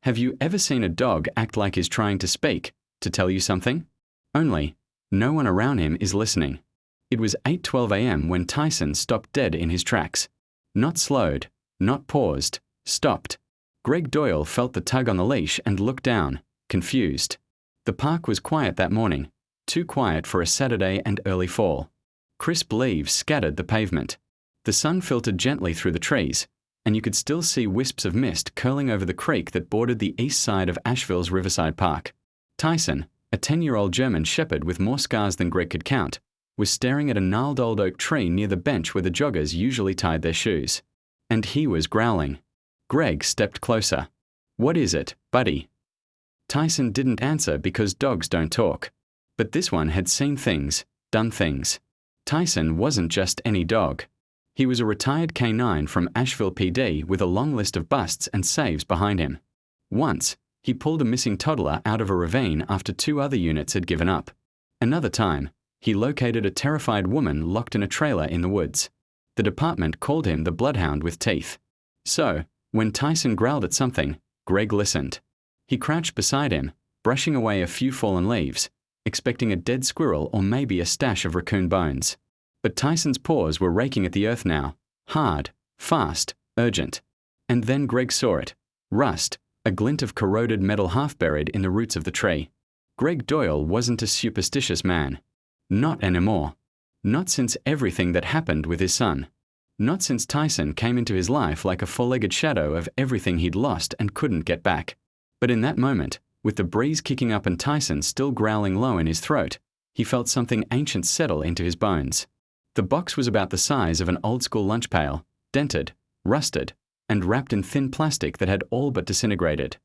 Have you ever seen a dog act like he's trying to speak, to tell you something? Only, no one around him is listening. It was 8:12 a.m. when Tyson stopped dead in his tracks. Not slowed, not paused, stopped. Greg Doyle felt the tug on the leash and looked down, confused. The park was quiet that morning, too quiet for a Saturday and early fall. Crisp leaves scattered the pavement. The sun filtered gently through the trees, and you could still see wisps of mist curling over the creek that bordered the east side of Asheville's Riverside Park. Tyson, a 10-year-old German shepherd with more scars than Greg could count, was staring at a gnarled old oak tree near the bench where the joggers usually tied their shoes. And he was growling. Greg stepped closer. "What is it, buddy?" Tyson didn't answer because dogs don't talk. But this one had seen things, done things. Tyson wasn't just any dog. He was a retired K9 from Asheville PD with a long list of busts and saves behind him. Once, he pulled a missing toddler out of a ravine after 2 other units had given up. Another time, he located a terrified woman locked in a trailer in the woods. The department called him the bloodhound with teeth. So, when Tyson growled at something, Greg listened. He crouched beside him, brushing away a few fallen leaves, expecting a dead squirrel or maybe a stash of raccoon bones. But Tyson's paws were raking at the earth now, hard, fast, urgent. And then Greg saw it. Rust, a glint of corroded metal half buried in the roots of the tree. Greg Doyle wasn't a superstitious man. Not anymore. Not since everything that happened with his son. Not since Tyson came into his life like a four-legged shadow of everything he'd lost and couldn't get back. But in that moment, with the breeze kicking up and Tyson still growling low in his throat, he felt something ancient settle into his bones. The box was about the size of an old-school lunch pail, dented, rusted, and wrapped in thin plastic that had all but disintegrated.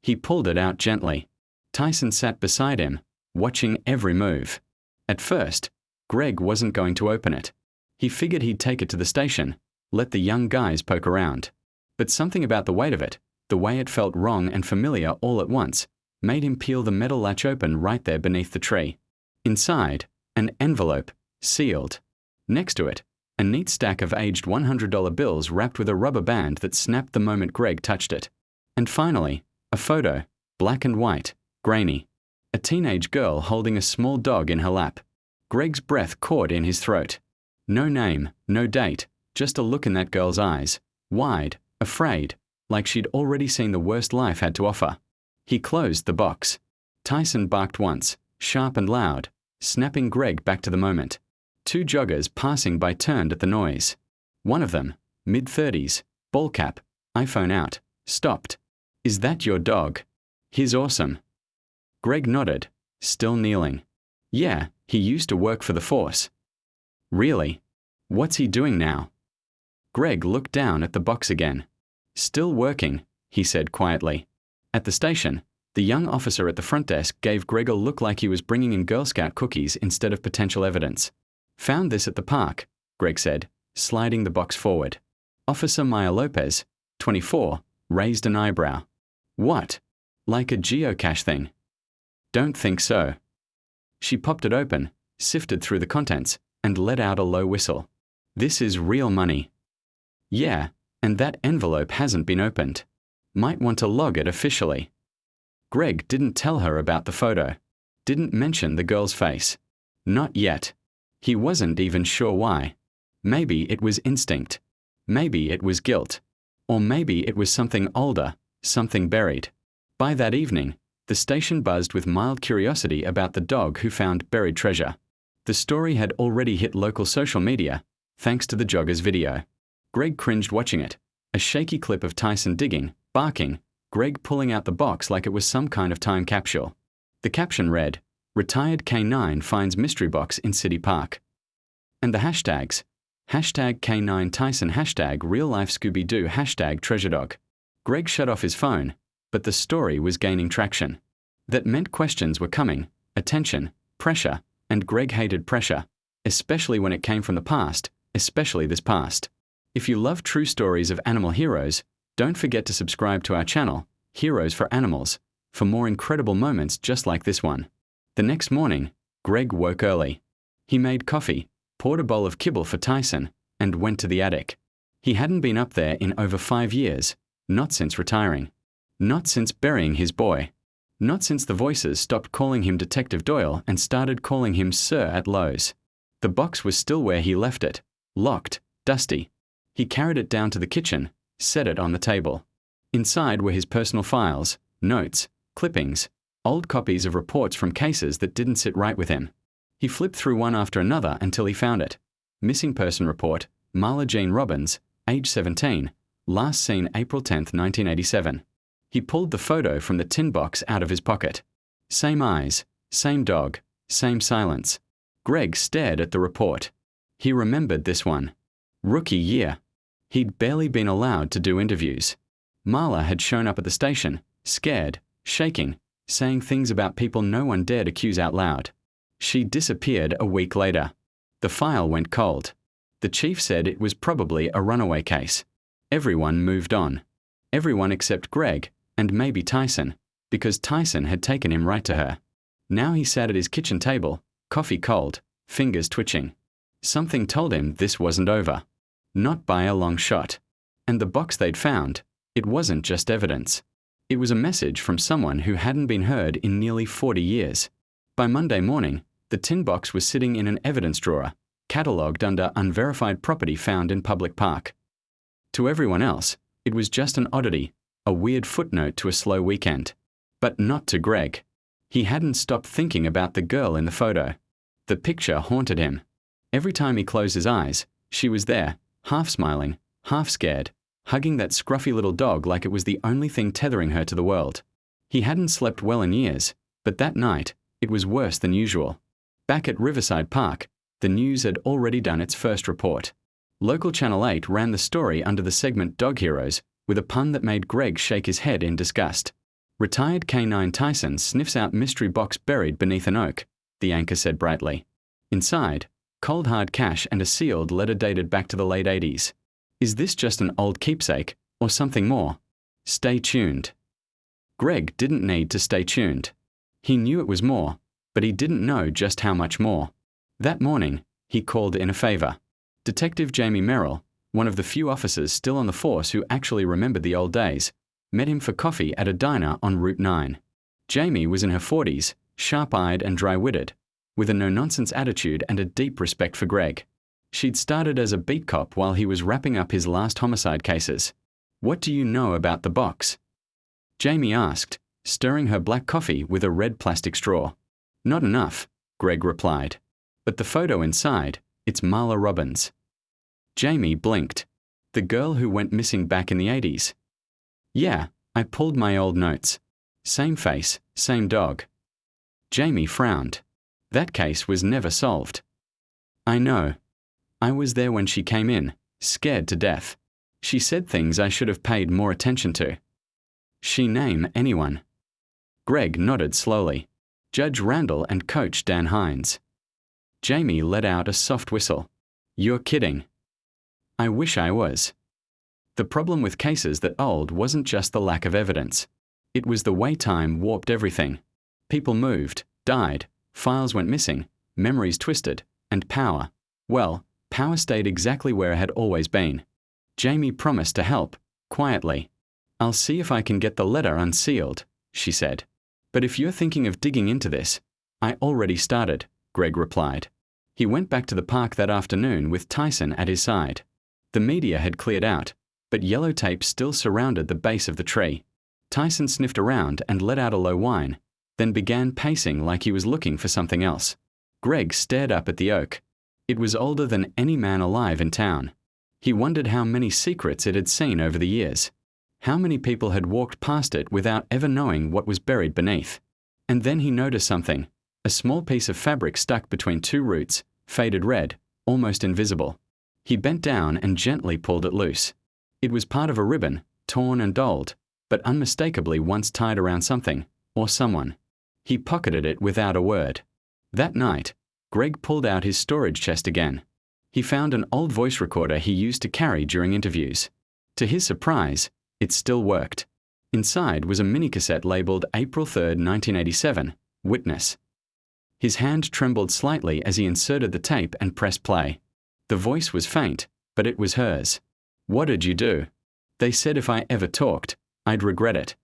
He pulled it out gently. Tyson sat beside him, watching every move. At first, Greg wasn't going to open it. He figured he'd take it to the station, let the young guys poke around. But something about the weight of it, the way it felt wrong and familiar all at once, made him peel the metal latch open right there beneath the tree. Inside, an envelope, sealed. Next to it, a neat stack of aged $100 bills wrapped with a rubber band that snapped the moment Greg touched it. And finally, a photo, black and white, grainy. A teenage girl holding a small dog in her lap. Greg's breath caught in his throat. No name, no date, just a look in that girl's eyes, wide, afraid, like she'd already seen the worst life had to offer. He closed the box. Tyson barked once, sharp and loud, snapping Greg back to the moment. 2 joggers passing by turned at the noise. One of them, mid-30s, ball cap, iPhone out, stopped. "Is that your dog? He's awesome." Greg nodded, still kneeling. "Yeah, he used to work for the force." "Really? What's he doing now?" Greg looked down at the box again. "Still working," he said quietly. At the station, the young officer at the front desk gave Greg a look like he was bringing in Girl Scout cookies instead of potential evidence. "Found this at the park," Greg said, sliding the box forward. Officer Maya Lopez, 24, raised an eyebrow. "What? Like a geocache thing?" "Don't think so." She popped it open, sifted through the contents, and let out a low whistle. "This is real money." "Yeah, and that envelope hasn't been opened. Might want to log it officially." Greg didn't tell her about the photo. Didn't mention the girl's face. Not yet. He wasn't even sure why. Maybe it was instinct. Maybe it was guilt. Or maybe it was something older, something buried. By that evening, the station buzzed with mild curiosity about the dog who found buried treasure. The story had already hit local social media, thanks to the jogger's video. Greg cringed watching it, a shaky clip of Tyson digging, barking, Greg pulling out the box like it was some kind of time capsule. The caption read, "Retired K9 finds mystery box in City Park." And the hashtags, #K9 Tyson, #real life Scooby-Doo, #treasure dog. Greg shut off his phone, but the story was gaining traction. That meant questions were coming, attention, pressure, and Greg hated pressure, especially when it came from the past, especially this past. If you love true stories of animal heroes, don't forget to subscribe to our channel, Heroes for Animals, for more incredible moments just like this one. The next morning, Greg woke early. He made coffee, poured a bowl of kibble for Tyson, and went to the attic. He hadn't been up there in over 5 years, not since retiring. Not since burying his boy. Not since the voices stopped calling him Detective Doyle and started calling him Sir at Lowe's. The box was still where he left it, locked, dusty. He carried it down to the kitchen, set it on the table. Inside were his personal files, notes, clippings, old copies of reports from cases that didn't sit right with him. He flipped through one after another until he found it. Missing person report, Marla Jean Robbins, age 17, last seen April 10, 1987. He pulled the photo from the tin box out of his pocket. Same eyes, same dog, same silence. Greg stared at the report. He remembered this one. Rookie year. He'd barely been allowed to do interviews. Marla had shown up at the station, scared, shaking, saying things about people no one dared accuse out loud. She disappeared a week later. The file went cold. The chief said it was probably a runaway case. Everyone moved on. Everyone except Greg, and maybe Tyson, because Tyson had taken him right to her. Now he sat at his kitchen table, coffee cold, fingers twitching. Something told him this wasn't over. Not by a long shot. And the box they'd found, it wasn't just evidence. It was a message from someone who hadn't been heard in nearly 40 years. By Monday morning, the tin box was sitting in an evidence drawer, catalogued under unverified property found in public park. To everyone else, it was just an oddity, a weird footnote to a slow weekend. But not to Greg. He hadn't stopped thinking about the girl in the photo. The picture haunted him. Every time he closed his eyes, she was there, half smiling, half scared, hugging that scruffy little dog like it was the only thing tethering her to the world. He hadn't slept well in years, but that night, it was worse than usual. Back at Riverside Park, the news had already done its first report. Local Channel 8 ran the story under the segment Dog Heroes, with a pun that made Greg shake his head in disgust. Retired K9 Tyson sniffs out mystery box buried beneath an oak, the anchor said brightly. Inside, cold hard cash and a sealed letter dated back to the late 80s. Is this just an old keepsake, or something more? Stay tuned. Greg didn't need to stay tuned. He knew it was more, but he didn't know just how much more. That morning, he called in a favor. Detective Jamie Merrill, one of the few officers still on the force who actually remembered the old days, met him for coffee at a diner on Route 9. Jamie was in her 40s, sharp-eyed and dry-witted, with a no-nonsense attitude and a deep respect for Greg. She'd started as a beat cop while he was wrapping up his last homicide cases. What do you know about the box? Jamie asked, stirring her black coffee with a red plastic straw. Not enough, Greg replied. But the photo inside, it's Marla Robbins. Jamie blinked. The girl who went missing back in the 80s. Yeah, I pulled my old notes. Same face, same dog. Jamie frowned. That case was never solved. I know. I was there when she came in, scared to death. She said things I should have paid more attention to. She name anyone? Greg nodded slowly. Judge Randall and Coach Dan Hines. Jamie let out a soft whistle. You're kidding. I wish I was. The problem with cases that old wasn't just the lack of evidence. It was the way time warped everything. People moved, died, files went missing, memories twisted, and power. Well, power stayed exactly where it had always been. Jamie promised to help, quietly. I'll see if I can get the letter unsealed, she said. But if you're thinking of digging into this, I already started, Greg replied. He went back to the park that afternoon with Tyson at his side. The media had cleared out, but yellow tape still surrounded the base of the tree. Tyson sniffed around and let out a low whine, then began pacing like he was looking for something else. Greg stared up at the oak. It was older than any man alive in town. He wondered how many secrets it had seen over the years. How many people had walked past it without ever knowing what was buried beneath. And then he noticed something. A small piece of fabric stuck between two roots, faded red, almost invisible. He bent down and gently pulled it loose. It was part of a ribbon, torn and dulled, but unmistakably once tied around something, or someone. He pocketed it without a word. That night, Greg pulled out his storage chest again. He found an old voice recorder he used to carry during interviews. To his surprise, it still worked. Inside was a mini-cassette labeled April 3, 1987, Witness. His hand trembled slightly as he inserted the tape and pressed play. The voice was faint, but it was hers. What did you do? They said if I ever talked, I'd regret it.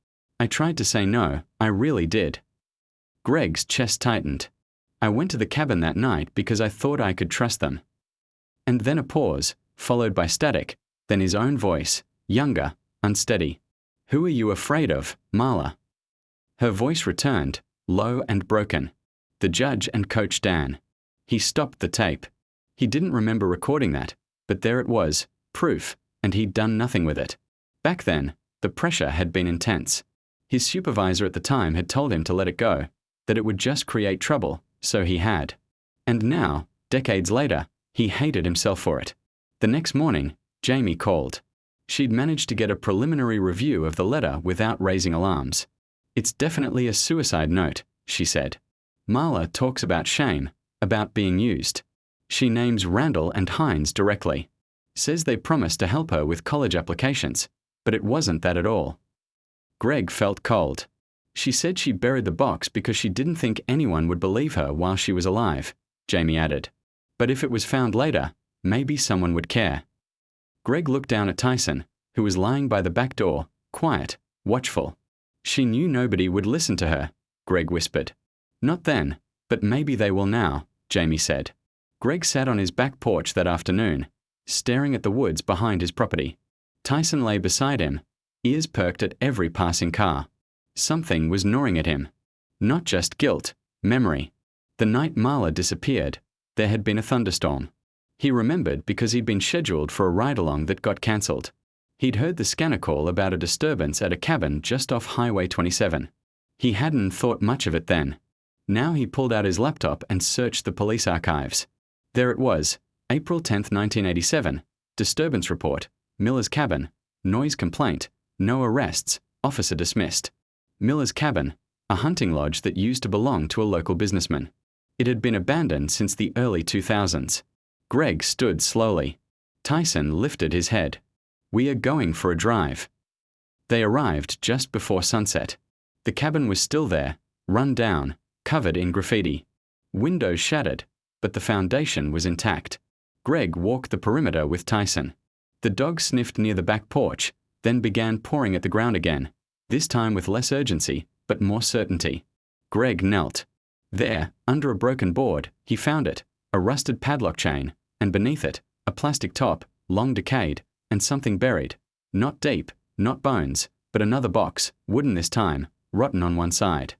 I tried to say no, I really did. Greg's chest tightened. I went to the cabin that night because I thought I could trust them. And then a pause, followed by static, then his own voice, younger, unsteady. Who are you afraid of, Marla? Her voice returned, low and broken. The judge and Coach Dan. He stopped the tape. He didn't remember recording that, but there it was, proof, and he'd done nothing with it. Back then, the pressure had been intense. His supervisor at the time had told him to let it go, that it would just create trouble, so he had. And now, decades later, he hated himself for it. The next morning, Jamie called. She'd managed to get a preliminary review of the letter without raising alarms. It's definitely a suicide note, she said. Marla talks about shame, about being used. She names Randall and Hines directly. Says they promised to help her with college applications, but it wasn't that at all. Greg felt cold. She said she buried the box because she didn't think anyone would believe her while she was alive, Jamie added. But if it was found later, maybe someone would care. Greg looked down at Tyson, who was lying by the back door, quiet, watchful. She knew nobody would listen to her, Greg whispered. Not then, but maybe they will now, Jamie said. Greg sat on his back porch that afternoon, staring at the woods behind his property. Tyson lay beside him, ears perked at every passing car. Something was gnawing at him. Not just guilt, memory. The night Marla disappeared, there had been a thunderstorm. He remembered because he'd been scheduled for a ride-along that got cancelled. He'd heard the scanner call about a disturbance at a cabin just off Highway 27. He hadn't thought much of it then. Now he pulled out his laptop and searched the police archives. There it was, April 10, 1987, disturbance report, Miller's cabin, noise complaint, no arrests, officer dismissed. Miller's cabin, a hunting lodge that used to belong to a local businessman. It had been abandoned since the early 2000s. Greg stood slowly. Tyson lifted his head. We are going for a drive. They arrived just before sunset. The cabin was still there, run down, covered in graffiti. Windows shattered, but the foundation was intact. Greg walked the perimeter with Tyson. The dog sniffed near the back porch, then began pawing at the ground again, this time with less urgency, but more certainty. Greg knelt. There, under a broken board, he found it, a rusted padlock chain, and beneath it, a plastic top, long decayed, and something buried. Not deep, not bones, but another box, wooden this time, rotten on one side.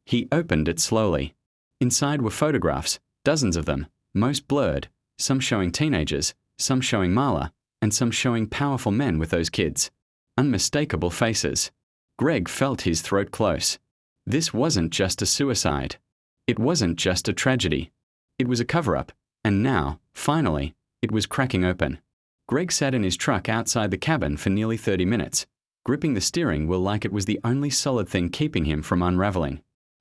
He opened it slowly. Inside were photographs, dozens of them, most blurred, some showing teenagers, some showing Marla, and some showing powerful men with those kids. Unmistakable faces. Greg felt his throat close. This wasn't just a suicide. It wasn't just a tragedy. It was a cover-up, and now, finally, it was cracking open. Greg sat in his truck outside the cabin for nearly 30 minutes, gripping the steering wheel like it was the only solid thing keeping him from unraveling.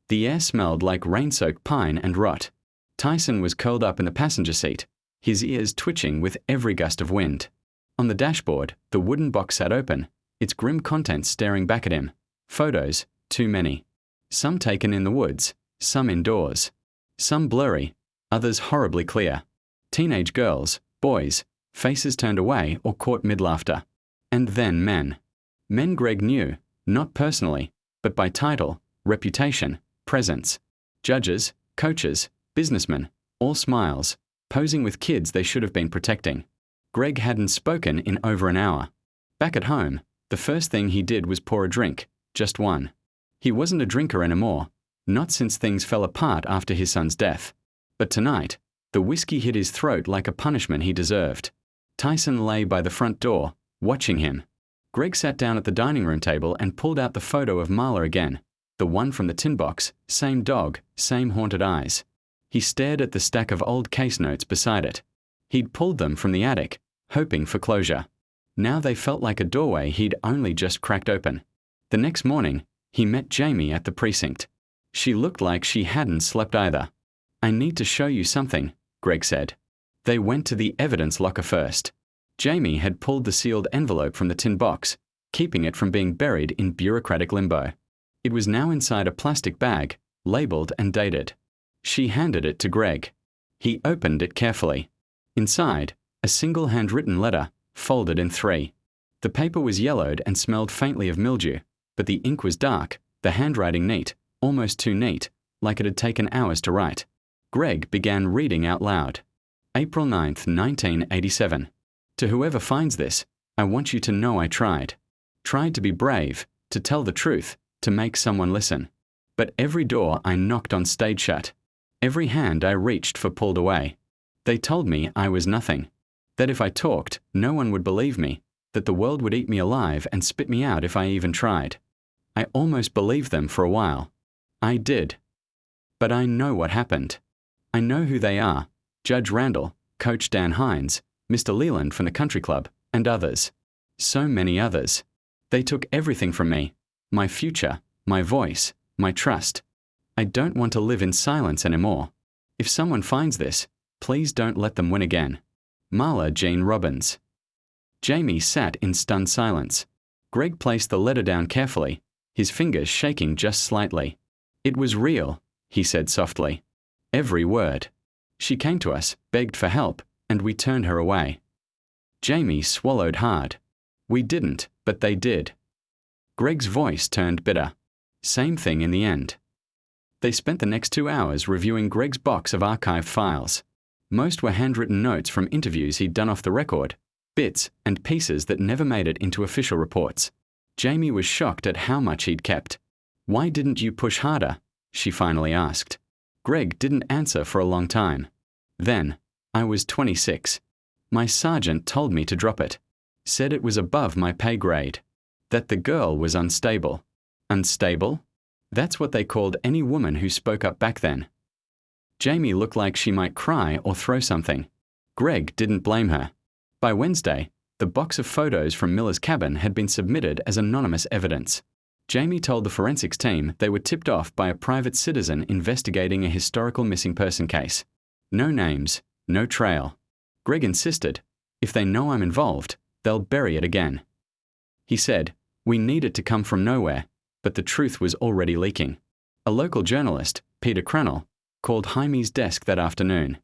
The air smelled like rain-soaked pine and rot. Tyson was curled up in the passenger seat, his ears twitching with every gust of wind. On the dashboard, the wooden box sat open, its grim contents staring back at him. Photos, too many. Some taken in the woods, some indoors. Some blurry, others horribly clear. Teenage girls, boys, faces turned away or caught mid-laughter. And then men. Men Greg knew, not personally, but by title, reputation, presence. Judges, coaches, businessmen, all smiles, posing with kids they should have been protecting. Greg hadn't spoken in over an hour. Back at home, the first thing he did was pour a drink, just one. He wasn't a drinker anymore, not since things fell apart after his son's death. But tonight, the whiskey hit his throat like a punishment he deserved. Tyson lay by the front door, watching him. Greg sat down at the dining room table and pulled out the photo of Marla again, the one from the tin box, same dog, same haunted eyes. He stared at the stack of old case notes beside it. He'd pulled them from the attic, hoping for closure. Now they felt like a doorway he'd only just cracked open. The next morning, he met Jamie at the precinct. She looked like she hadn't slept either. I need to show you something, Greg said. They went to the evidence locker first. Jamie had pulled the sealed envelope from the tin box, keeping it from being buried in bureaucratic limbo. It was now inside a plastic bag, labeled and dated. She handed it to Greg. He opened it carefully. Inside, a single handwritten letter, folded in 3. The paper was yellowed and smelled faintly of mildew, But the ink was dark, the handwriting neat, almost too neat, like it had taken hours to write. Greg began reading out loud. April 9th, 1987. To whoever finds this, I want you to know I tried. Tried to be brave, to tell the truth, to make someone listen. But every door I knocked on stayed shut. Every hand I reached for pulled away. They told me I was nothing. That if I talked, no one would believe me, that the world would eat me alive and spit me out if I even tried. I almost believed them for a while. I did. But I know what happened. I know who they are. Judge Randall, Coach Dan Hines, Mr. Leland from the country club, and others. So many others. They took everything from me. My future, my voice, my trust. I don't want to live in silence anymore. If someone finds this, please don't let them win again. Marla Jean Robbins. Jamie sat in stunned silence. Greg placed the letter down carefully, his fingers shaking just slightly. It was real, he said softly. Every word. She came to us, begged for help, and we turned her away. Jamie swallowed hard. We didn't, but they did. Greg's voice turned bitter. Same thing in the end. They spent the next 2 hours reviewing Greg's box of archived files. Most were handwritten notes from interviews he'd done off the record, bits and pieces that never made it into official reports. Jamie was shocked at how much he'd kept. Why didn't you push harder? She finally asked. Greg didn't answer for a long time. Then, I was 26. My sergeant told me to drop it. Said it was above my pay grade. That the girl was unstable. Unstable? That's what they called any woman who spoke up back then. Jamie looked like she might cry or throw something. Greg didn't blame her. By Wednesday, the box of photos from Miller's cabin had been submitted as anonymous evidence. Jamie told the forensics team they were tipped off by a private citizen investigating a historical missing person case. No names, no trail. Greg insisted, if they know I'm involved, they'll bury it again. He said, we need it to come from nowhere, but the truth was already leaking. A local journalist, Peter Crannell, called Jaime's desk that afternoon.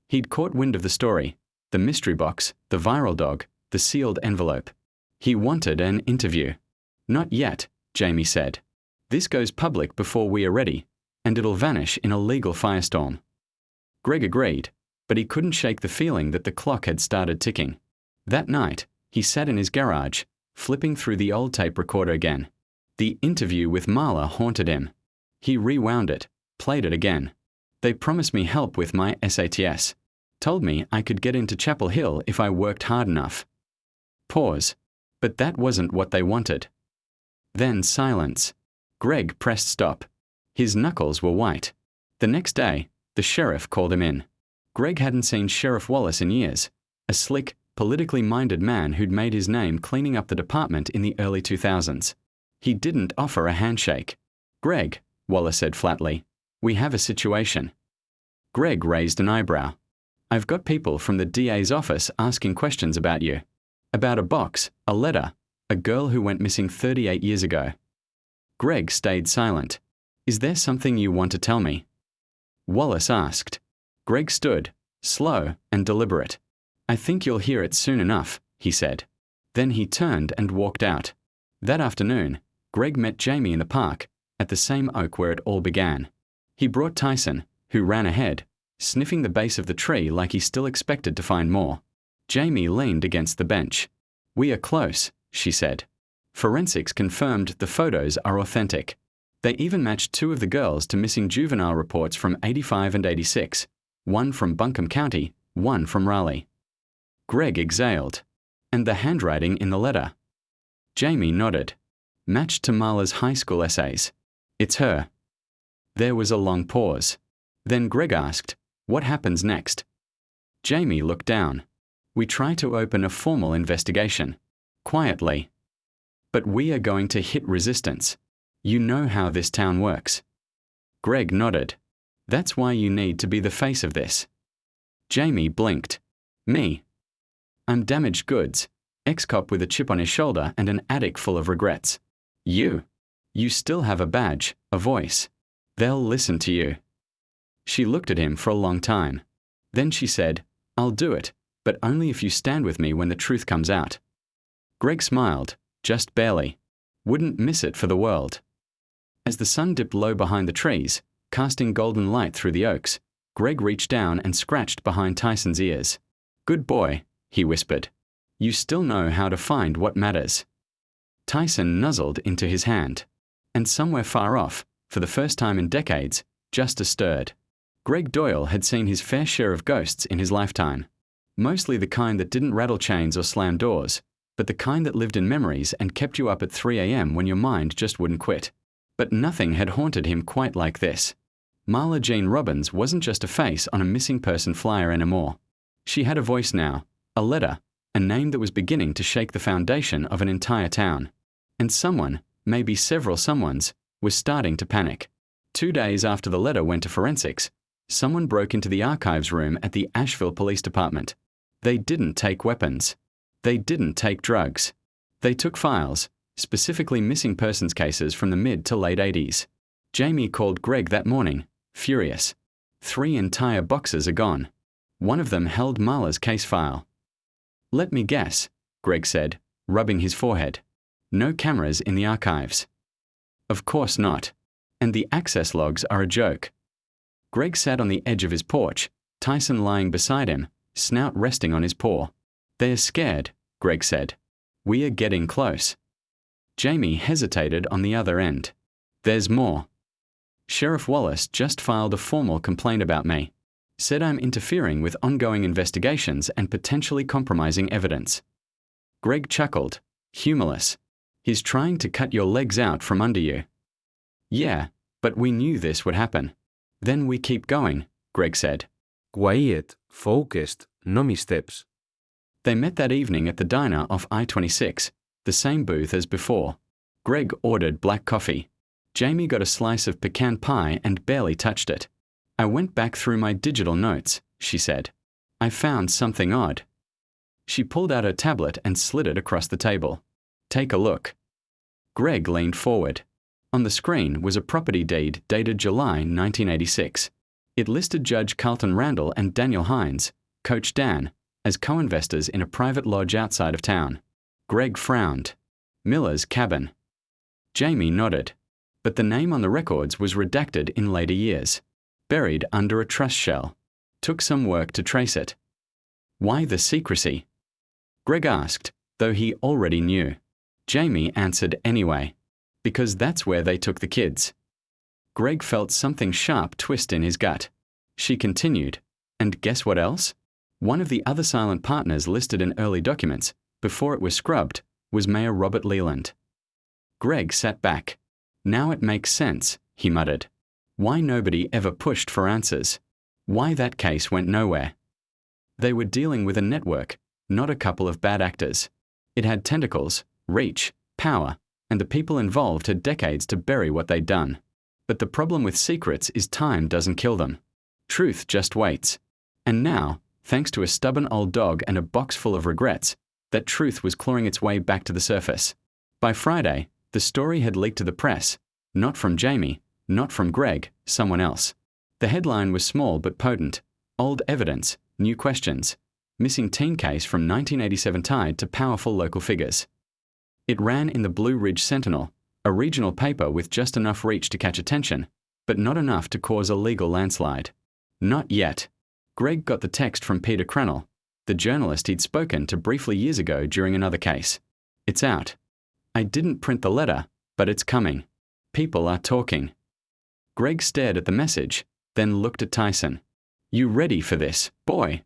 He'd caught wind of the story, the mystery box, the viral dog, the sealed envelope. He wanted an interview. Not yet, Jamie said. This goes public before we are ready, and it'll vanish in a legal firestorm. Greg agreed, but he couldn't shake the feeling that the clock had started ticking. That night, he sat in his garage, flipping through the old tape recorder again. The interview with Marla haunted him. He rewound it, played it again. They promised me help with my SATs. Told me I could get into Chapel Hill if I worked hard enough. Pause. But that wasn't what they wanted. Then silence. Greg pressed stop. His knuckles were white. The next day, the sheriff called him in. Greg hadn't seen Sheriff Wallace in years, a slick, politically minded man who'd made his name cleaning up the department in the early 2000s. He didn't offer a handshake. Greg, Wallace said flatly, we have a situation. Greg raised an eyebrow. I've got people from the DA's office asking questions about you. About a box, a letter, a girl who went missing 38 years ago. Greg stayed silent. Is there something you want to tell me? Wallace asked. Greg stood, slow and deliberate. I think you'll hear it soon enough, he said. Then he turned and walked out. That afternoon, Greg met Jamie in the park, at the same oak where it all began. He brought Tyson, who ran ahead, sniffing the base of the tree like he still expected to find more. Jamie leaned against the bench. We are close, she said. Forensics confirmed the photos are authentic. They even matched 2 of the girls to missing juvenile reports from 85 and 86, one from Buncombe County, one from Raleigh. Greg exhaled. And the handwriting in the letter? Jamie nodded. Matched to Marla's high school essays. It's her. There was a long pause. Then Greg asked, what happens next? Jamie looked down. We try to open a formal investigation. Quietly. But we are going to hit resistance. You know how this town works. Greg nodded. That's why you need to be the face of this. Jamie blinked. Me. I'm damaged goods, ex-cop with a chip on his shoulder and an attic full of regrets. You still have a badge, a voice. They'll listen to you. She looked at him for a long time. Then she said, I'll do it, but only if you stand with me when the truth comes out. Greg smiled, just barely. Wouldn't miss it for the world. As the sun dipped low behind the trees, casting golden light through the oaks, Greg reached down and scratched behind Tyson's ears. "Good boy," he whispered. "You still know how to find what matters." Tyson nuzzled into his hand. And somewhere far off, for the first time in decades, justice stirred. Greg Doyle had seen his fair share of ghosts in his lifetime. Mostly the kind that didn't rattle chains or slam doors, but the kind that lived in memories and kept you up at 3 a.m. when your mind just wouldn't quit. But nothing had haunted him quite like this. Marla Jean Robbins wasn't just a face on a missing person flyer anymore. She had a voice now, a letter, a name that was beginning to shake the foundation of an entire town. And someone, maybe several someones, was starting to panic. 2 days after the letter went to forensics, someone broke into the archives room at the Asheville Police Department. They didn't take weapons. They didn't take drugs. They took files, specifically missing persons cases from the mid to late 80s. Jamie called Greg that morning, furious. 3 entire boxes are gone. One of them held Marla's case file. "Let me guess," Greg said, rubbing his forehead. "No cameras in the archives." "Of course not. And the access logs are a joke." Greg sat on the edge of his porch, Tyson lying beside him, snout resting on his paw. "They're scared," Greg said. "We are getting close." Jamie hesitated on the other end. "There's more. Sheriff Wallace just filed a formal complaint about me. Said I'm interfering with ongoing investigations and potentially compromising evidence." Greg chuckled, humorless. "He's trying to cut your legs out from under you." "Yeah, but we knew this would happen." "Then we keep going," Greg said. Quiet, focused, no missteps. They met that evening at the diner off I-26, the same booth as before. Greg ordered black coffee. Jamie got a slice of pecan pie and barely touched it. "I went back through my digital notes," she said. "I found something odd." She pulled out her tablet and slid it across the table. "Take a look." Greg leaned forward. On the screen was a property deed dated July 1986. It listed Judge Carlton Randall and Daniel Hines, Coach Dan, as co-investors in a private lodge outside of town. Greg frowned. Miller's Cabin. Jamie nodded. But the name on the records was redacted in later years. Buried under a trust shell. Took some work to trace it. "Why the secrecy?" Greg asked, though he already knew. Jamie answered anyway. "Because that's where they took the kids." Greg felt something sharp twist in his gut. She continued, "And guess what else? One of the other silent partners listed in early documents, before it was scrubbed, was Mayor Robert Leland." Greg sat back. "Now it makes sense," he muttered. "Why nobody ever pushed for answers. Why that case went nowhere." They were dealing with a network, not a couple of bad actors. It had tentacles, reach, power, and the people involved had decades to bury what they'd done. But the problem with secrets is time doesn't kill them. Truth just waits. And now, thanks to a stubborn old dog and a box full of regrets, that truth was clawing its way back to the surface. By Friday, the story had leaked to the press, not from Jamie, not from Greg, someone else. The headline was small but potent. Old evidence, new questions. Missing teen case from 1987 tied to powerful local figures. It ran in the Blue Ridge Sentinel, a regional paper with just enough reach to catch attention, but not enough to cause a legal landslide. Not yet. Greg got the text from Peter Crannell, the journalist he'd spoken to briefly years ago during another case. "It's out. I didn't print the letter, but it's coming. People are talking." Greg stared at the message, then looked at Tyson. "You ready for this, boy?"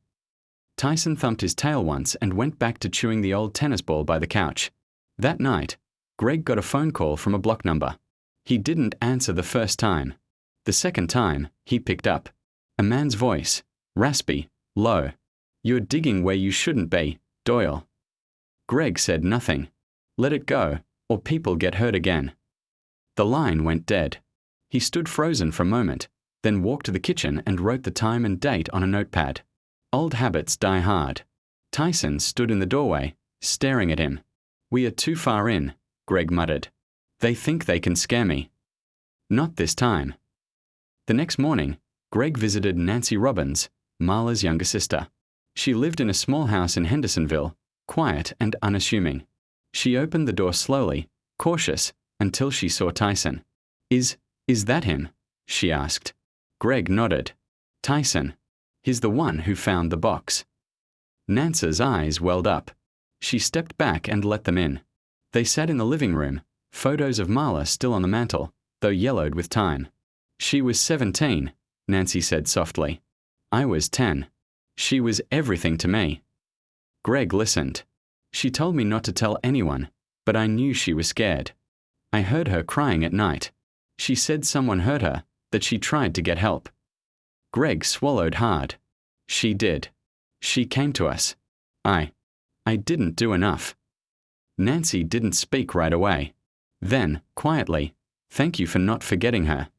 Tyson thumped his tail once and went back to chewing the old tennis ball by the couch. That night, Greg got a phone call from a block number. He didn't answer the first time. The second time, he picked up. A man's voice, raspy, low. "You're digging where you shouldn't be, Doyle." Greg said nothing. Let it go, or people get hurt again. The line went dead. He stood frozen for a moment, then walked to the kitchen and wrote the time and date on a notepad. Old habits die hard. Tyson stood in the doorway, staring at him. "We are too far in," Greg muttered. "They think they can scare me." Not this time. The next morning, Greg visited Nancy Robbins, Marla's younger sister. She lived in a small house in Hendersonville, quiet and unassuming. She opened the door slowly, cautious, until she saw Tyson. Is that him? She asked. Greg nodded. Tyson. He's the one who found the box. Nance's eyes welled up. She stepped back and let them in. They sat in the living room, photos of Marla still on the mantel, though yellowed with time. She was 17, Nancy said softly. I was 10. She was everything to me. Greg listened. She told me not to tell anyone, but I knew she was scared. I heard her crying at night. She said someone hurt her, that she tried to get help. Greg swallowed hard. She did. She came to us. I didn't do enough. Nancy didn't speak right away. Then, quietly, thank you for not forgetting her.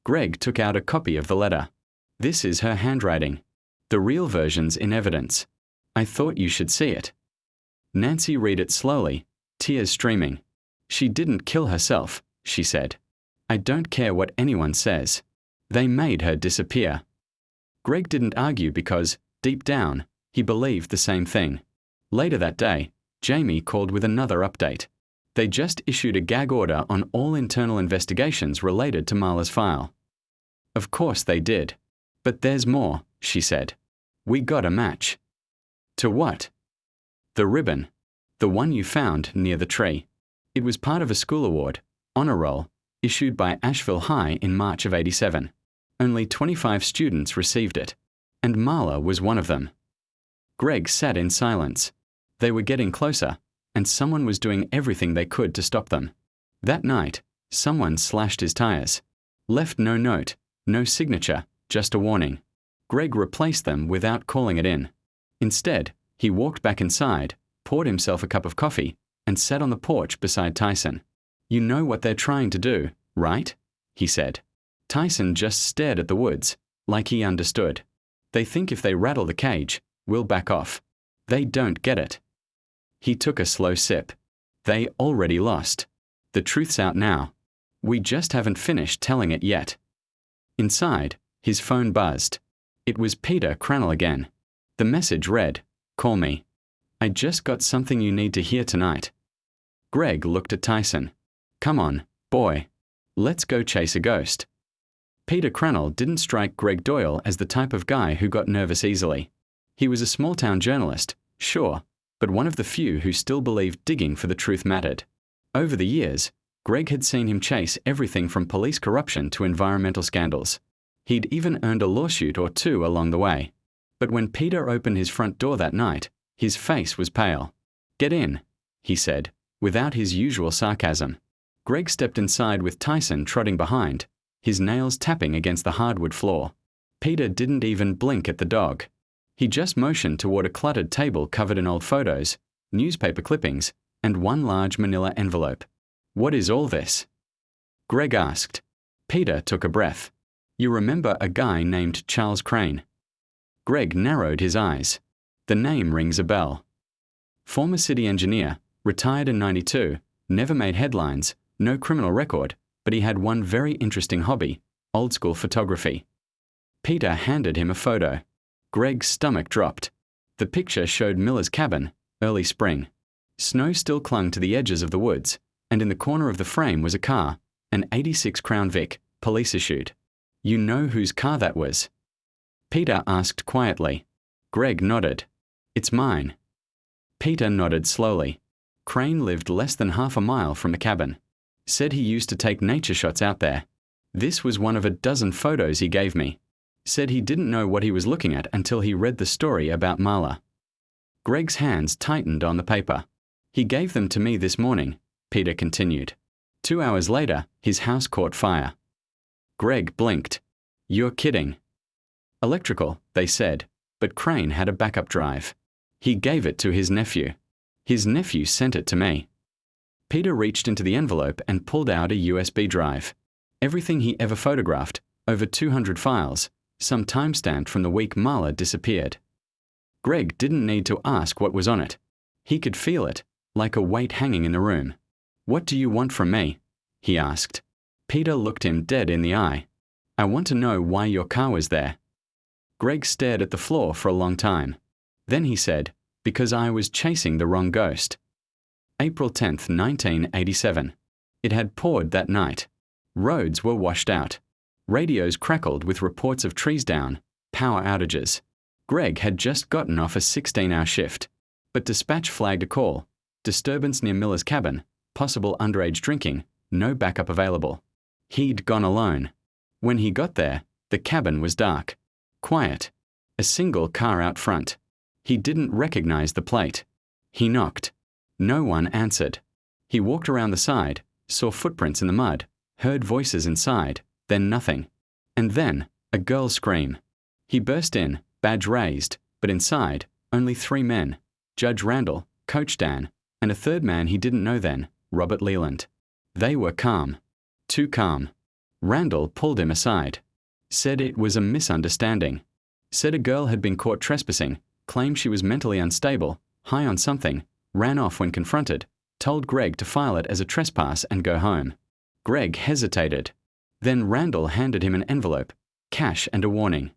Greg took out a copy of the letter. This is her handwriting. The real version's in evidence. I thought you should see it. Nancy read it slowly, tears streaming. She didn't kill herself, she said. I don't care what anyone says. They made her disappear. Greg didn't argue because, deep down, he believed the same thing. Later that day, Jamie called with another update. They just issued a gag order on all internal investigations related to Marla's file. Of course they did. But there's more, she said. We got a match. To what? The ribbon. The one you found near the tree. It was part of a school award, honor roll, issued by Asheville High in March of '87. Only 25 students received it, and Marla was one of them. Greg sat in silence. They were getting closer, and someone was doing everything they could to stop them. That night, someone slashed his tires. Left no note, no signature, just a warning. Greg replaced them without calling it in. Instead, he walked back inside, poured himself a cup of coffee, and sat on the porch beside Tyson. You know what they're trying to do, right? He said. Tyson just stared at the woods, like he understood. They think if they rattle the cage, we'll back off. They don't get it. He took a slow sip. They already lost. The truth's out now. We just haven't finished telling it yet. Inside, his phone buzzed. It was Peter Crannell again. The message read, "Call me. I just got something you need to hear tonight." Greg looked at Tyson. Come on, boy. Let's go chase a ghost. Peter Crannell didn't strike Greg Doyle as the type of guy who got nervous easily. He was a small-town journalist, sure, but one of the few who still believed digging for the truth mattered. Over the years, Greg had seen him chase everything from police corruption to environmental scandals. He'd even earned a lawsuit or two along the way. But when Peter opened his front door that night, his face was pale. "Get in," he said, without his usual sarcasm. Greg stepped inside with Tyson trotting behind, his nails tapping against the hardwood floor. Peter didn't even blink at the dog. He just motioned toward a cluttered table covered in old photos, newspaper clippings, and one large manila envelope. "What is all this?" Greg asked. Peter took a breath. "You remember a guy named Charles Crane?" Greg narrowed his eyes. The name rings a bell. Former city engineer, retired in '92, never made headlines, no criminal record, but he had one very interesting hobby, old-school photography. Peter handed him a photo. Greg's stomach dropped. The picture showed Miller's cabin, early spring. Snow still clung to the edges of the woods, and in the corner of the frame was a car, an '86 Crown Vic, police issued. "You know whose car that was?" Peter asked quietly. Greg nodded. "It's mine." Peter nodded slowly. Crane lived less than half a mile from the cabin. Said he used to take nature shots out there. This was one of a dozen photos he gave me. Said he didn't know what he was looking at until he read the story about Marla. Greg's hands tightened on the paper. "He gave them to me this morning," Peter continued. 2 hours later, his house caught fire. Greg blinked. "You're kidding." "Electrical," they said, but Crane had a backup drive. He gave it to his nephew. His nephew sent it to me. Peter reached into the envelope and pulled out a USB drive. Everything he ever photographed, over 200 files, some timestamped from the week Marla disappeared. Greg didn't need to ask what was on it. He could feel it, like a weight hanging in the room. "What do you want from me?" he asked. Peter looked him dead in the eye. "I want to know why your car was there." Greg stared at the floor for a long time. Then he said, "Because I was chasing the wrong ghost." April 10, 1987. It had poured that night. Roads were washed out. Radios crackled with reports of trees down, power outages. Greg had just gotten off a 16-hour shift, but dispatch flagged a call. Disturbance near Miller's cabin, possible underage drinking, no backup available. He'd gone alone. When he got there, the cabin was dark. Quiet. A single car out front. He didn't recognize the plate. He knocked. No one answered. He walked around the side, saw footprints in the mud, heard voices inside, then nothing. And then, a girl's scream. He burst in, badge raised, but inside, only 3 men. Judge Randall, Coach Dan, and a third man he didn't know then, Robert Leland. They were calm. Too calm. Randall pulled him aside. Said it was a misunderstanding. Said a girl had been caught trespassing, claimed she was mentally unstable, high on something, ran off when confronted, told Greg to file it as a trespass and go home. Greg hesitated. Then Randall handed him an envelope, cash and a warning.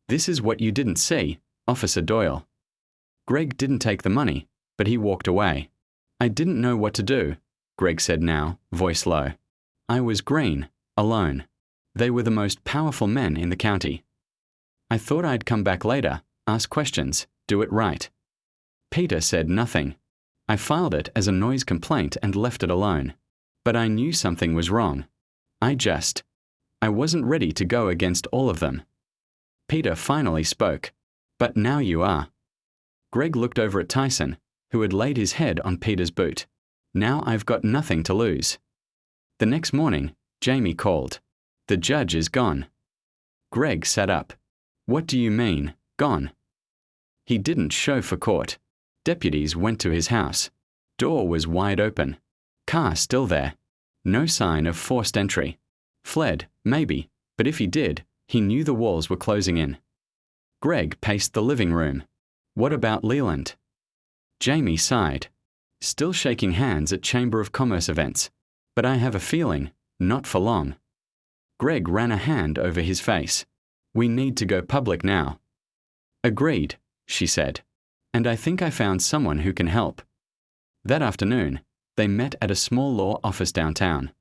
"This is what you didn't see, Officer Doyle." Greg didn't take the money, but he walked away. "I didn't know what to do," Greg said now, voice low. "I was green, alone. They were the most powerful men in the county. I thought I'd come back later, ask questions, do it right." Peter said nothing. "I filed it as a noise complaint and left it alone. But I knew something was wrong. I wasn't ready to go against all of them." Peter finally spoke. "But now you are." Greg looked over at Tyson, who had laid his head on Peter's boot. "Now I've got nothing to lose." The next morning, Jamie called. "The judge is gone." Greg sat up. "What do you mean, gone?" He didn't show for court. Deputies went to his house. Door was wide open. Car still there. No sign of forced entry. Fled, maybe, but if he did, he knew the walls were closing in. Greg paced the living room. What about Leland? Jamie sighed. "Still shaking hands at Chamber of Commerce events. But I have a feeling, not for long." Greg ran a hand over his face. "We need to go public now." "Agreed," she said. "And I think I found someone who can help." That afternoon, they met at a small law office downtown.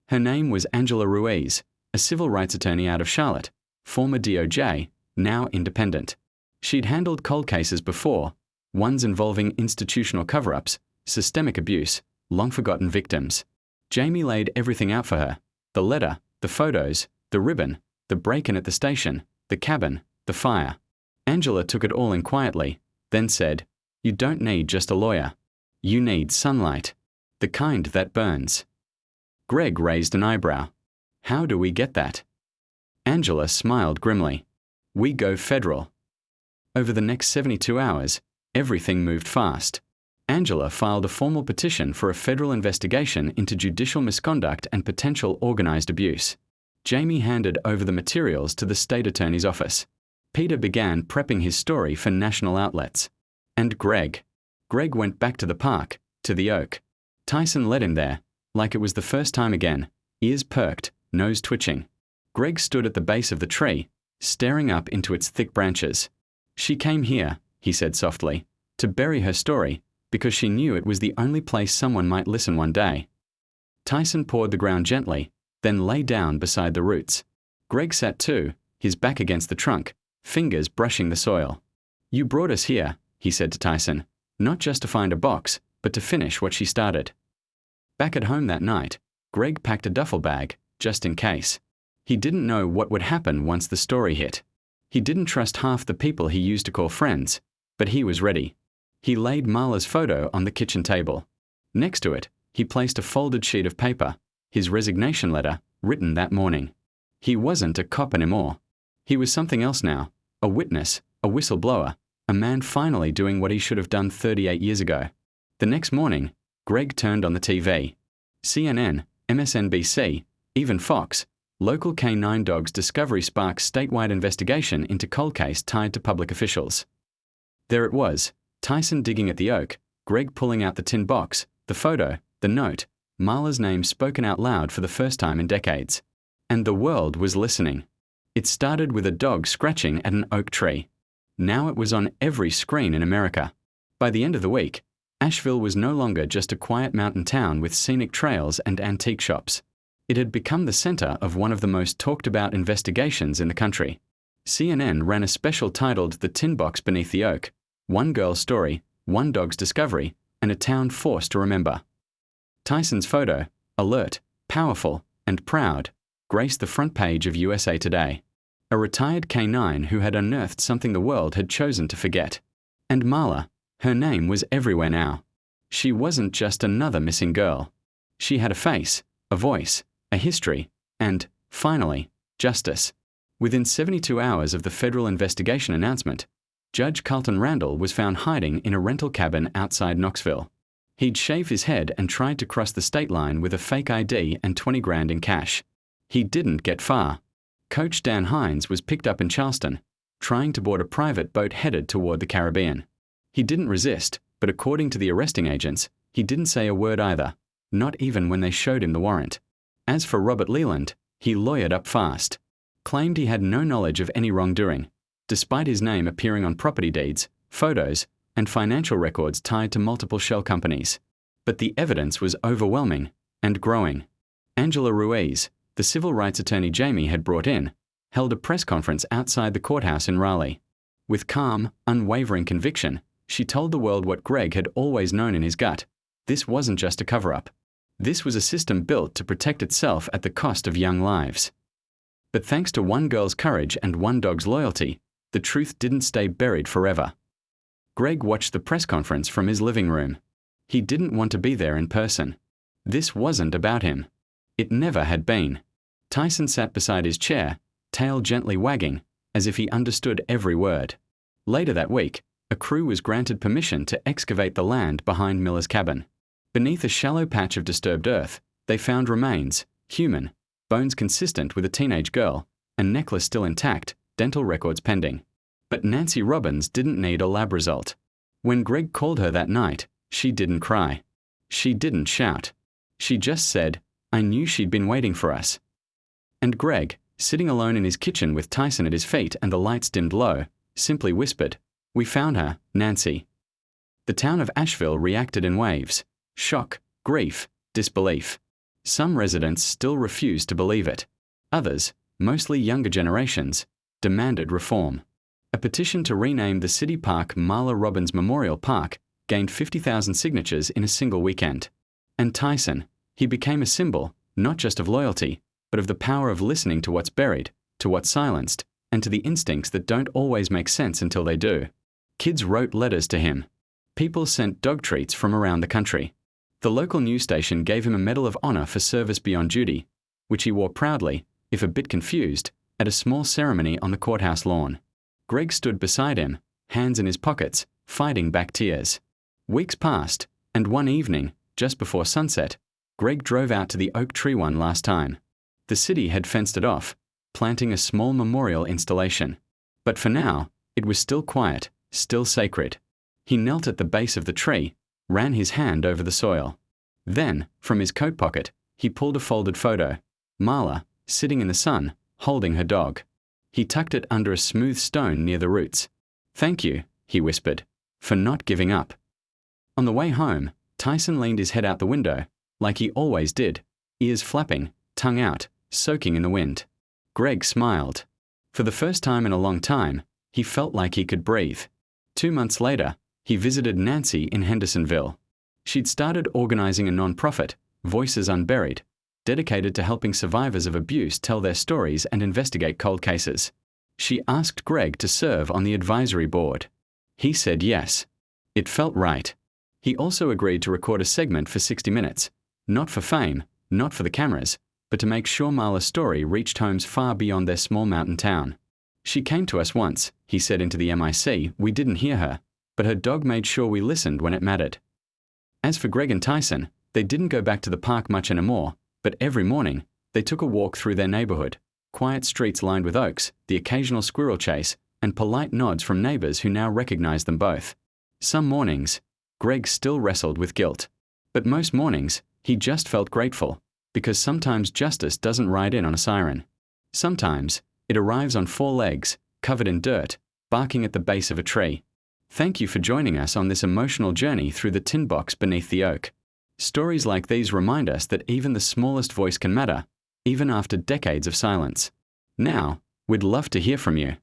Her name was Angela Ruiz, a civil rights attorney out of Charlotte, former DOJ, now independent. She'd handled cold cases before, ones involving institutional cover-ups, systemic abuse, long-forgotten victims. Jamie laid everything out for her: the letter, the photos, the ribbon, the break-in at the station, the cabin, the fire. Angela took it all in quietly, then said, "You don't need just a lawyer. You need sunlight. The kind that burns." Greg raised an eyebrow. "How do we get that?" Angela smiled grimly. "We go federal." Over the next 72 hours, everything moved fast. Angela filed a formal petition for a federal investigation into judicial misconduct and potential organized abuse. Jamie handed over the materials to the state attorney's office. Peter began prepping his story for national outlets. And Greg went back to the park, to the oak. Tyson led him there, like it was the first time again, ears perked, nose twitching. Greg stood at the base of the tree, staring up into its thick branches. "She came here," he said softly, "to bury her story, because she knew it was the only place someone might listen one day." Tyson pawed the ground gently, then lay down beside the roots. Greg sat too, his back against the trunk, fingers brushing the soil. "You brought us here," he said to Tyson, "not just to find a box, but to finish what she started." Back at home that night, Greg packed a duffel bag, just in case. He didn't know what would happen once the story hit. He didn't trust half the people he used to call friends, but he was ready. He laid Marla's photo on the kitchen table. Next to it, he placed a folded sheet of paper, his resignation letter, written that morning. He wasn't a cop anymore. He was something else now, a witness, a whistleblower, a man finally doing what he should have done 38 years ago. The next morning, Greg turned on the TV. CNN, MSNBC, even Fox, local canine dogs discovery sparks statewide investigation into cold case tied to public officials. There it was, Tyson digging at the oak, Greg pulling out the tin box, the photo, the note, Marla's name spoken out loud for the first time in decades. And the world was listening. It started with a dog scratching at an oak tree. Now it was on every screen in America. By the end of the week, Asheville was no longer just a quiet mountain town with scenic trails and antique shops. It had become the center of one of the most talked about investigations in the country. CNN ran a special titled The Tin Box Beneath the Oak: One Girl's Story, One Dog's Discovery, and a Town Forced to Remember. Tyson's photo, alert, powerful, and proud, graced the front page of USA Today. A retired canine who had unearthed something the world had chosen to forget. And Marla, her name was everywhere now. She wasn't just another missing girl. She had a face, a voice, a history, and, finally, justice. Within 72 hours of the federal investigation announcement, Judge Carlton Randall was found hiding in a rental cabin outside Knoxville. He'd shaved his head and tried to cross the state line with a fake ID and 20 grand in cash. He didn't get far. Coach Dan Hines was picked up in Charleston, trying to board a private boat headed toward the Caribbean. He didn't resist, but according to the arresting agents, he didn't say a word either, not even when they showed him the warrant. As for Robert Leland, he lawyered up fast, claimed he had no knowledge of any wrongdoing, despite his name appearing on property deeds, photos, and financial records tied to multiple shell companies. But the evidence was overwhelming and growing. Angela Ruiz, the civil rights attorney Jamie had brought in, held a press conference outside the courthouse in Raleigh. With calm, unwavering conviction, she told the world what Greg had always known in his gut. This wasn't just a cover-up. This was a system built to protect itself at the cost of young lives. But thanks to one girl's courage and one dog's loyalty, the truth didn't stay buried forever. Greg watched the press conference from his living room. He didn't want to be there in person. This wasn't about him. It never had been. Tyson sat beside his chair, tail gently wagging, as if he understood every word. Later that week, a crew was granted permission to excavate the land behind Miller's cabin. Beneath a shallow patch of disturbed earth, they found remains, human, bones consistent with a teenage girl, a necklace still intact, dental records pending. But Nancy Robbins didn't need a lab result. When Greg called her that night, she didn't cry. She didn't shout. She just said, "I knew she'd been waiting for us." And Greg, sitting alone in his kitchen with Tyson at his feet and the lights dimmed low, simply whispered, "We found her, Nancy." The town of Asheville reacted in waves: shock, grief, disbelief. Some residents still refused to believe it. Others, mostly younger generations, demanded reform. A petition to rename the city park Marla Robbins Memorial Park gained 50,000 signatures in a single weekend. And Tyson, he became a symbol, not just of loyalty, but of the power of listening to what's buried, to what's silenced, and to the instincts that don't always make sense until they do. Kids wrote letters to him. People sent dog treats from around the country. The local news station gave him a Medal of Honor for service beyond duty, which he wore proudly, if a bit confused, at a small ceremony on the courthouse lawn. Greg stood beside him, hands in his pockets, fighting back tears. Weeks passed, and one evening, just before sunset, Greg drove out to the oak tree one last time. The city had fenced it off, planting a small memorial installation. But for now, it was still quiet, still sacred. He knelt at the base of the tree, ran his hand over the soil. Then, from his coat pocket, he pulled a folded photo. Marla, sitting in the sun, holding her dog. He tucked it under a smooth stone near the roots. "Thank you," he whispered, "for not giving up." On the way home, Tyson leaned his head out the window, like he always did, ears flapping, tongue out, soaking in the wind. Greg smiled. For the first time in a long time, he felt like he could breathe. 2 months later, he visited Nancy in Hendersonville. She'd started organizing a nonprofit, Voices Unburied, dedicated to helping survivors of abuse tell their stories and investigate cold cases. She asked Greg to serve on the advisory board. He said yes. It felt right. He also agreed to record a segment for 60 minutes, not for fame, not for the cameras, but to make sure Marla's story reached homes far beyond their small mountain town. "She came to us once," he said into the MIC. "We didn't hear her, but her dog made sure we listened when it mattered." As for Greg and Tyson, they didn't go back to the park much anymore, but every morning, they took a walk through their neighborhood, quiet streets lined with oaks, the occasional squirrel chase, and polite nods from neighbors who now recognized them both. Some mornings, Greg still wrestled with guilt. But most mornings, he just felt grateful, because sometimes justice doesn't ride in on a siren. Sometimes, it arrives on 4 legs, covered in dirt, barking at the base of a tree. Thank you for joining us on this emotional journey through the tin box beneath the oak. Stories like these remind us that even the smallest voice can matter, even after decades of silence. Now, we'd love to hear from you.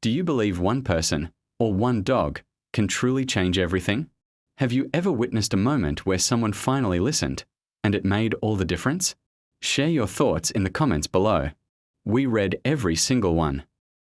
Do you believe one person, or one dog, can truly change everything? Have you ever witnessed a moment where someone finally listened, and it made all the difference? Share your thoughts in the comments below. We read every single one.